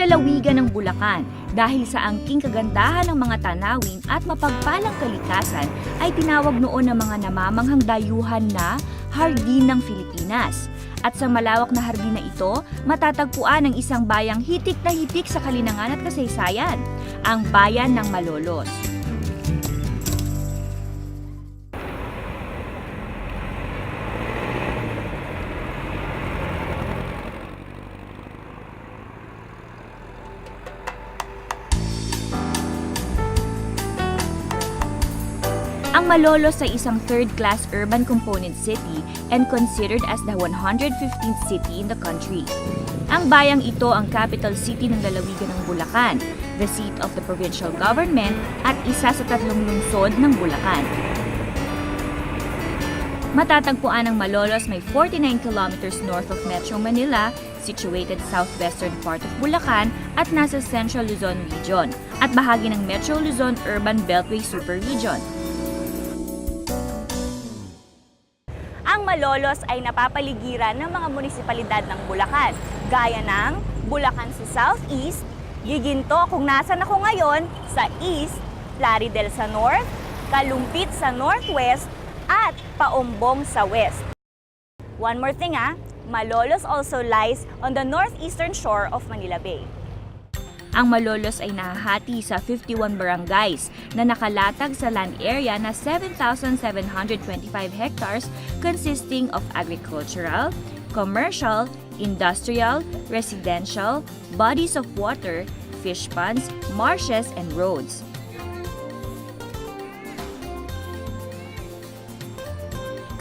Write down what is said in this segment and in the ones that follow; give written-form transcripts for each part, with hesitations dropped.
lalawigan ng Bulacan dahil sa angking kagandahan ng mga tanawin at mapagpalang kalikasan ay tinawag noon ng mga namamanghang dayuhan na Hardin ng Pilipinas. At sa malawak na hardin na ito, matatagpuan ang isang bayang hitik na hitik sa kalinangan at kasaysayan, ang bayan ng Malolos. Ang Malolos ay isang third-class urban component city and considered as the 115th city in the country. Ang bayang ito ang capital city ng lalawigan ng Bulacan, the seat of the provincial government at isa sa 3 lungsod ng Bulacan. Matatagpuan ang Malolos may 49 kilometers north of Metro Manila, situated southwestern part of Bulacan at nasa Central Luzon region, at bahagi ng Metro Luzon Urban Beltway Super Region. Ang Malolos ay napapaligiran ng mga munisipalidad ng Bulacan, gaya ng Bulacan sa southeast, Giginto kung nasan ako ngayon sa east, Plaridel sa north, Kalumpit sa northwest, at Paumbong sa west. One more thing Malolos also lies on the northeastern shore of Manila Bay. Ang Malolos ay nahahati sa 51 barangays na nakalatag sa land area na 7,725 hectares consisting of agricultural, commercial, industrial, residential, bodies of water, fish ponds, marshes, and roads.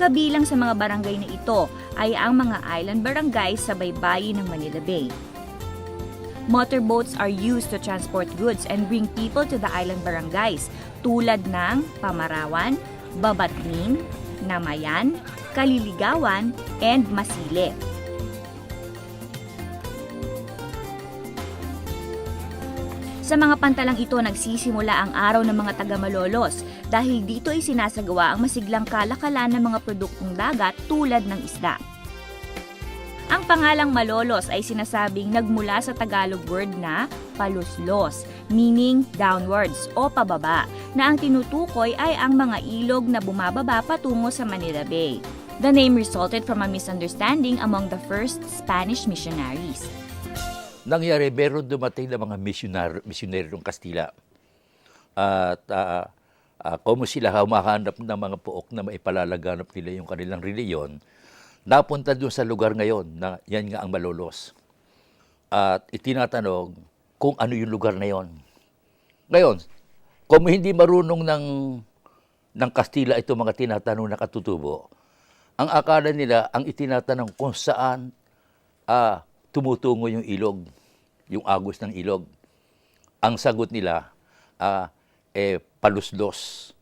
Kabilang sa mga barangay na ito ay ang mga island barangays sa baybayin ng Manila Bay. Motorboats are used to transport goods and bring people to the island barangays tulad ng Pamarawan, Babatning, Namayan, Kaliligawan, and Masile. Sa mga pantalang ito nagsisimula ang araw ng mga taga-Malolos dahil dito ay sinasagawa ang masiglang kalakalan ng mga produktong dagat tulad ng isda. Ang pangalang Malolos ay sinasabing nagmula sa Tagalog word na paluslos, meaning downwards o pababa, na ang tinutukoy ay ang mga ilog na bumababa patungo sa Manila Bay. The name resulted from a misunderstanding among the first Spanish missionaries. Nangyari, meron dumating na mga misyonero ng Kastila. At kung sila humahanap ng mga puok na maipalalaganap nila yung kanilang reliyon, napunta doon sa lugar ngayon na yan nga ang Malolos. At itinatanong kung ano yung lugar na yon. Ngayon, kung hindi marunong ng Kastila ito mga tinatanong na katutubo, ang akala nila, ang itinatanong kung saan tumutungo yung ilog, yung agos ng ilog. Ang sagot nila, paluslos.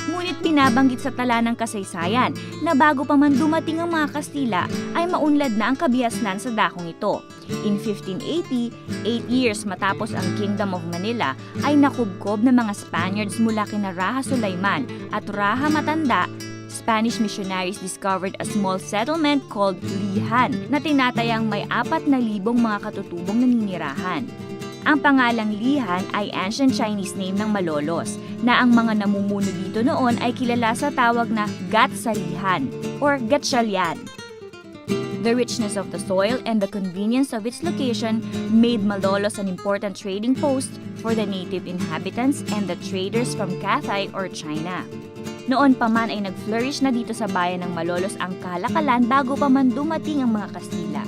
Ngunit binabanggit sa tala ng kasaysayan na bago pa man dumating ang mga Kastila ay maunlad na ang kabihasnan sa dakong ito. In 1580, 8 years matapos ang Kingdom of Manila ay nakubkob ng mga Spaniards mula kina Raha Sulaiman at Raha Matanda. Spanish missionaries discovered a small settlement called Lihan na tinatayang may 4,000 mga katutubong naninirahan. Ang pangalang Lihan ay ancient Chinese name ng Malolos, na ang mga namumuno dito noon ay kilala sa tawag na Gatsalihan or Gatchalian. The richness of the soil and the convenience of its location made Malolos an important trading post for the native inhabitants and the traders from Cathay or China. Noon pa man ay nag-flourish na dito sa bayan ng Malolos ang kalakalan bago pa man dumating ang mga Kastila.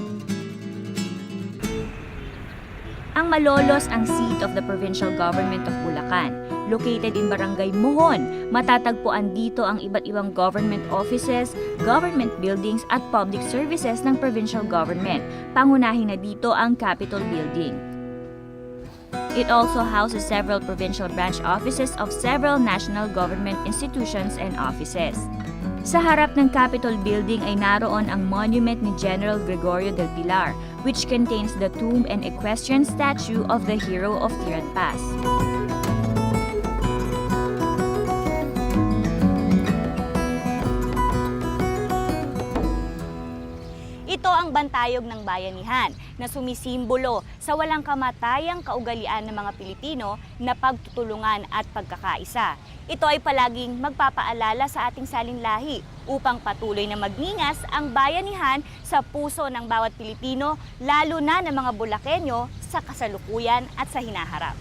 Ang Malolos ang seat of the provincial government of Bulacan. Located in Barangay Mohon, matatagpuan dito ang iba't ibang government offices, government buildings at public services ng provincial government. Pangunahin na dito ang Capitol Building. It also houses several provincial branch offices of several national government institutions and offices. Sa harap ng Capitol Building ay naroon ang monument ni General Gregorio del Pilar, which contains the tomb and equestrian statue of the hero of Tiran Pass. Ito ang ang bantayog ng bayanihan na sumisimbolo sa walang kamatayang kaugalian ng mga Pilipino na pagtutulungan at pagkakaisa. Ito ay palaging magpapaalala sa ating salinlahi upang patuloy na magningas ang bayanihan sa puso ng bawat Pilipino, lalo na ng mga Bulakenyo sa kasalukuyan at sa hinaharap.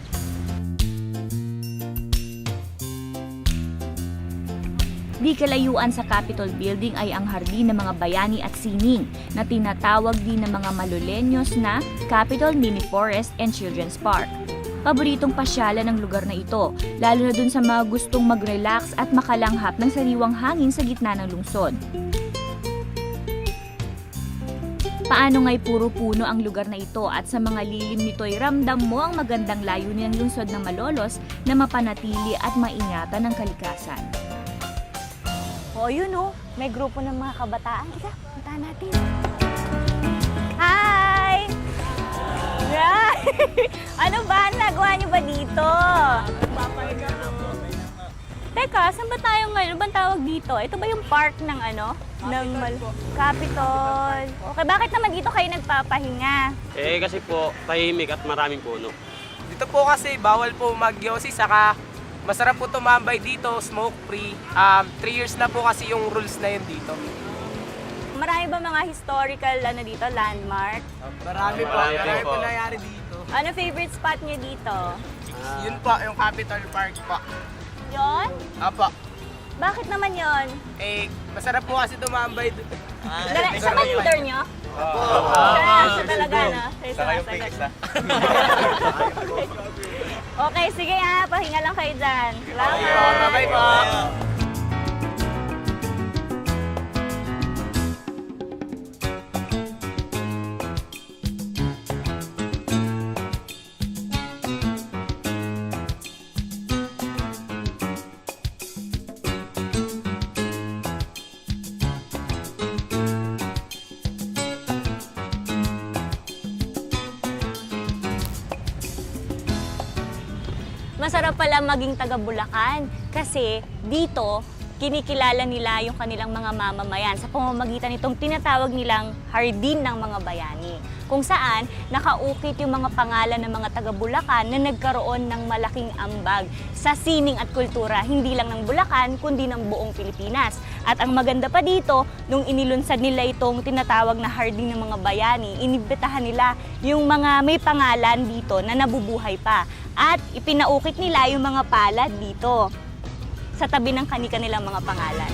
Di kalayuan sa Capitol Building ay ang hardin ng mga bayani at sining na tinatawag din ng mga Maloleños na Capitol Mini Forest and Children's Park. Paboritong pasyalan ng lugar na ito, lalo na dun sa mga gustong mag-relax at makalanghap ng sariwang hangin sa gitna ng lungsod. Paano nga'y puro puno ang lugar na ito at sa mga lilim nito'y ramdam mo ang magandang layunin ng lungsod ng Malolos na mapanatili at maingatan ng kalikasan. O yun o, may grupo ng mga kabataan. Kita, puntahan natin. Hi! Hi! Ano ba? Nagawa niyo ba dito? Teka, saan ba tayo ngayon? Ano bang tawag dito? Ito ba yung park ng ano? Capitol. Okay, bakit naman dito kayo nagpapahinga? Kasi po, tahimik at maraming puno. Dito po kasi bawal po magyosi, saka masarap po tumambay dito, smoke free. 3 years na po kasi yung rules na yun dito. Marami ba mga historical dito, landmark? Marami po nangyari dito. Ano favorite spot niyo dito? Yun po, yung Capitol Park po. Yon? Apo. Bakit naman yon? Masarap po kasi tumambay doon. Siya ba leader niyo? Apo. Siya talaga, no? Siya yung Okay, sige ha. Pahinga lang kayo dyan. Salamat. Bye-bye po. Masarap pala maging taga Bulacan kasi dito kinikilala nila yung kanilang mga mamamayan sa pamamagitan nitong tinatawag nilang hardin ng mga bayani, kung saan nakaukit yung mga pangalan ng mga taga Bulacan na nagkaroon ng malaking ambag sa sining at kultura, hindi lang ng Bulacan kundi ng buong Pilipinas. At ang maganda pa dito, nung inilunsad nila itong tinatawag na hardin ng mga bayani, inibitahan nila yung mga may pangalan dito na nabubuhay pa. At ipinaukit nila yung mga palad dito sa tabi ng kanilang mga pangalan.